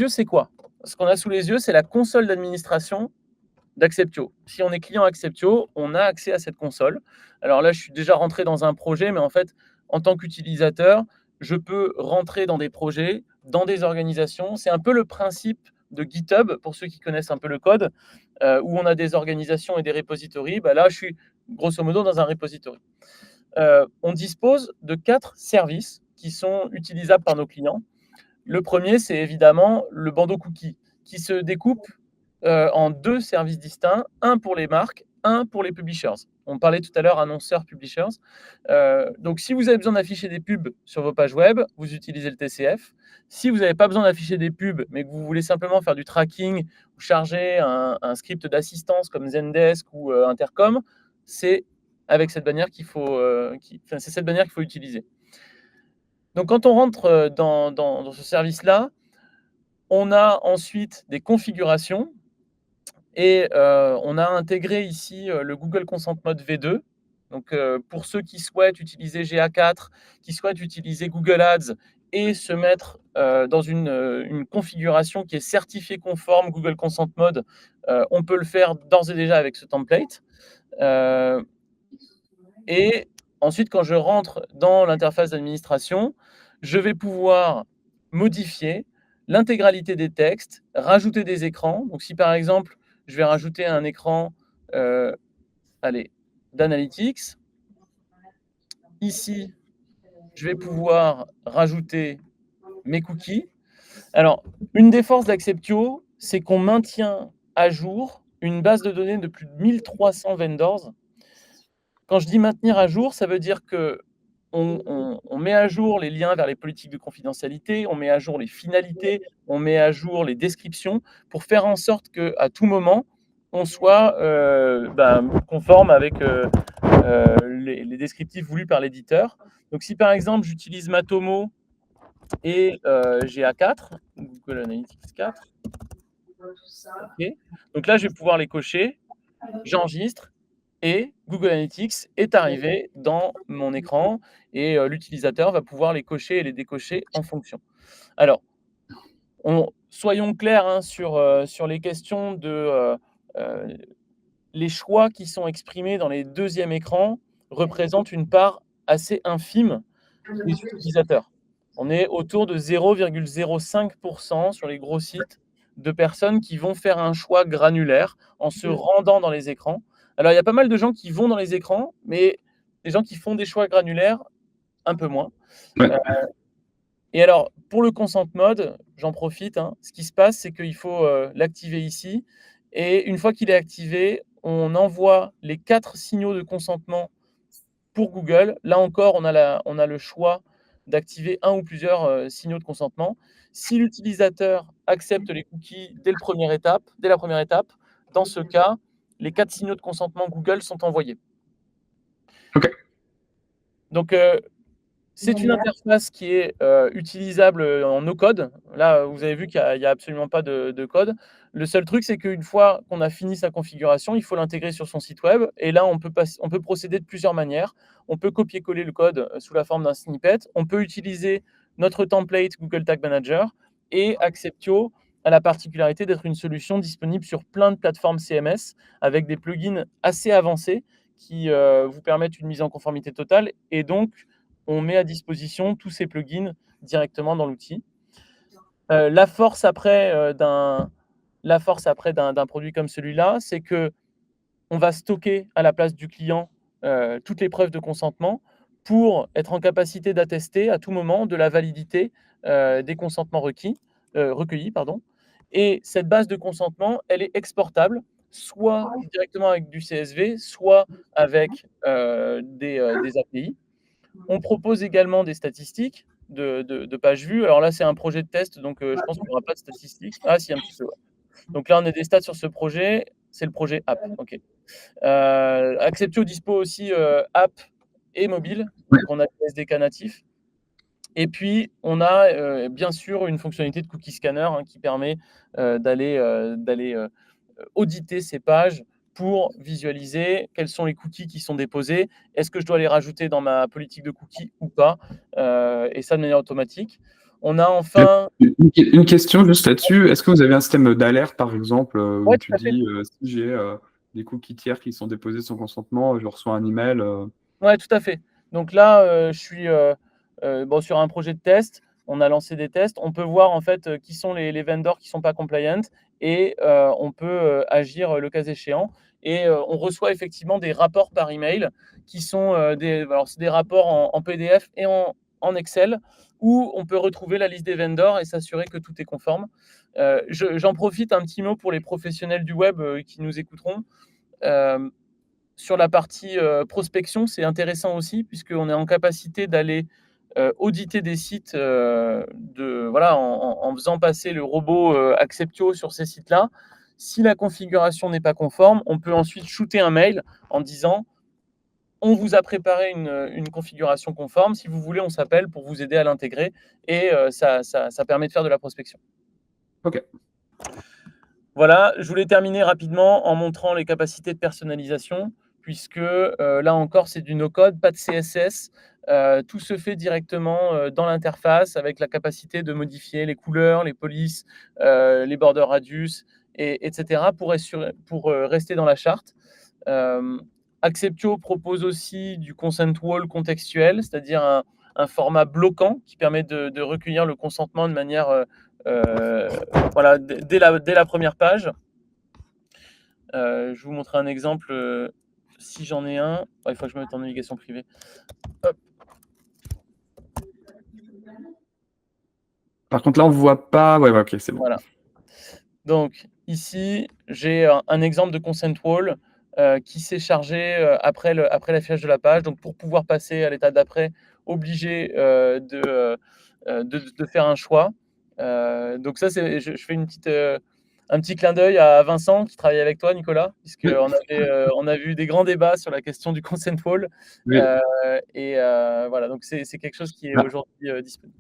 C'est quoi? Ce qu'on a sous les yeux, c'est la console d'administration d'Acceptio. Si on est client Acceptio, on a accès à cette console. Alors là, je suis déjà rentré dans un projet, mais en fait, en tant qu'utilisateur, je peux rentrer dans des projets, dans des organisations. C'est un peu le principe de GitHub, pour ceux qui connaissent un peu le code, où on a des organisations et des repositories. Bah là, je suis grosso modo dans un repository. On dispose de 4 services qui sont utilisables par nos clients. Le premier, c'est évidemment le bandeau cookie, qui se découpe en 2 services distincts, un pour les marques, un pour les publishers. On parlait tout à l'heure annonceurs, publishers. Donc si vous avez besoin d'afficher des pubs sur vos pages web, vous utilisez le TCF. Si vous n'avez pas besoin d'afficher des pubs, mais que vous voulez simplement faire du tracking ou charger un script d'assistance comme Zendesk ou Intercom, c'est avec cette bannière c'est cette bannière qu'il faut utiliser. Donc quand on rentre dans ce service-là, on a ensuite des configurations et on a intégré ici le Google Consent Mode V2. Donc pour ceux qui souhaitent utiliser GA4, qui souhaitent utiliser Google Ads et se mettre dans une configuration qui est certifiée conforme Google Consent Mode, on peut le faire d'ores et déjà avec ce template. Et ensuite, quand je rentre dans l'interface d'administration, je vais pouvoir modifier l'intégralité des textes, rajouter des écrans. Donc si par exemple, je vais rajouter un écran d'analytics, ici, je vais pouvoir rajouter mes cookies. Alors, une des forces d'Acceptio, c'est qu'on maintient à jour une base de données de plus de 1300 vendors. Quand je dis maintenir à jour, ça veut dire que on met à jour les liens vers les politiques de confidentialité, on met à jour les finalités, on met à jour les descriptions pour faire en sorte qu'à tout moment, on soit conforme avec les descriptifs voulus par l'éditeur. Donc si par exemple j'utilise Matomo et GA4, Google Analytics 4, okay. Donc là je vais pouvoir les cocher, j'enregistre, et Google Analytics est arrivé dans mon écran et l'utilisateur va pouvoir les cocher et les décocher en fonction. Alors, soyons clairs hein, sur les questions de les choix qui sont exprimés dans les deuxièmes écrans représentent une part assez infime des utilisateurs. On est autour de 0,05% sur les gros sites de personnes qui vont faire un choix granulaire en se rendant dans les écrans. Alors, il y a pas mal de gens qui vont dans les écrans, mais les gens qui font des choix granulaires, un peu moins. Ouais. Et alors, pour le consent mode, j'en profite, hein, ce qui se passe, c'est qu'il faut l'activer ici. Et une fois qu'il est activé, on envoie les 4 signaux de consentement pour Google. Là encore, on a le choix d'activer un ou plusieurs signaux de consentement. Si l'utilisateur accepte les cookies dès la première étape, dans ce cas, les 4 signaux de consentement Google sont envoyés. OK. Donc, c'est une interface qui est utilisable en no-code. Là, vous avez vu qu'il n'y a absolument pas de code. Le seul truc, c'est qu'une fois qu'on a fini sa configuration, il faut l'intégrer sur son site web. Et là, on peut procéder de plusieurs manières. On peut copier-coller le code sous la forme d'un snippet. On peut utiliser notre template Google Tag Manager. Et Acceptio a la particularité d'être une solution disponible sur plein de plateformes CMS avec des plugins assez avancés qui vous permettent une mise en conformité totale. Et donc, on met à disposition tous ces plugins directement dans l'outil. La force après d'un produit comme celui-là, c'est qu'on va stocker à la place du client toutes les preuves de consentement pour être en capacité d'attester à tout moment de la validité des consentements recueillis. Et cette base de consentement, elle est exportable, soit directement avec du CSV, soit avec des API. On propose également des statistiques de pages vues. Alors là, c'est un projet de test, donc je pense qu'il n'y aura pas de statistiques. Ah si, un petit peu, ouais. Donc là, on a des stats sur ce projet. C'est le projet app. OK. Acceptio dispo aussi app et mobile. Ouais. Donc on a des SDK natifs. Et puis, on a bien sûr une fonctionnalité de cookie scanner hein, qui permet d'aller auditer ces pages pour visualiser quels sont les cookies qui sont déposés, est-ce que je dois les rajouter dans ma politique de cookies ou pas, et ça de manière automatique. On a enfin... Une question juste là-dessus. Est-ce que vous avez un système d'alerte, par exemple, Ouais, où tout tu à fait. dis si j'ai des cookies tiers qui sont déposés sans consentement, je reçois un email Ouais, tout à fait. Donc là, je suis bon, sur un projet de test. On a lancé des tests. On peut voir en fait qui sont les vendors qui sont pas compliant et on peut agir le cas échéant. Et on reçoit effectivement des rapports par email qui sont alors c'est des rapports en PDF et en Excel où on peut retrouver la liste des vendors et s'assurer que tout est conforme. J'en profite un petit mot pour les professionnels du web qui nous écouteront. Euh, sur la partie prospection, c'est intéressant aussi, puisqu'on est en capacité d'aller auditer des sites voilà, en faisant passer le robot Acceptio sur ces sites-là. Si la configuration n'est pas conforme, on peut ensuite shooter un mail en disant on vous a préparé une configuration conforme. Si vous voulez, on s'appelle pour vous aider à l'intégrer. Et ça permet de faire de la prospection. Ok. Voilà, je voulais terminer rapidement en montrant les capacités de personnalisation, puisque là encore, c'est du no-code, pas de CSS. Tout se fait directement dans l'interface avec la capacité de modifier les couleurs, les polices, les border radius, etc. pour rester dans la charte. Euh, Acceptio propose aussi du consent wall contextuel, c'est-à-dire un format bloquant qui permet de recueillir le consentement de manière euh, voilà, dès la première page. Je vais vous montrer un exemple si j'en ai un. Il faut que je me mette en navigation privée. Hop. Par contre, là, on ne voit pas. Ouais, ok, c'est bon. Voilà. Donc, ici, j'ai un exemple de consent wall qui s'est chargé après l'affichage de la page. Donc, pour pouvoir passer à l'étape d'après, obligé de faire un choix. Donc, ça, je fais un petit clin d'œil à Vincent qui travaille avec toi, Nicolas, puisqu'on on a vu des grands débats sur la question du consent wall. Oui. Et voilà, donc c'est quelque chose qui est Ah. aujourd'hui disponible.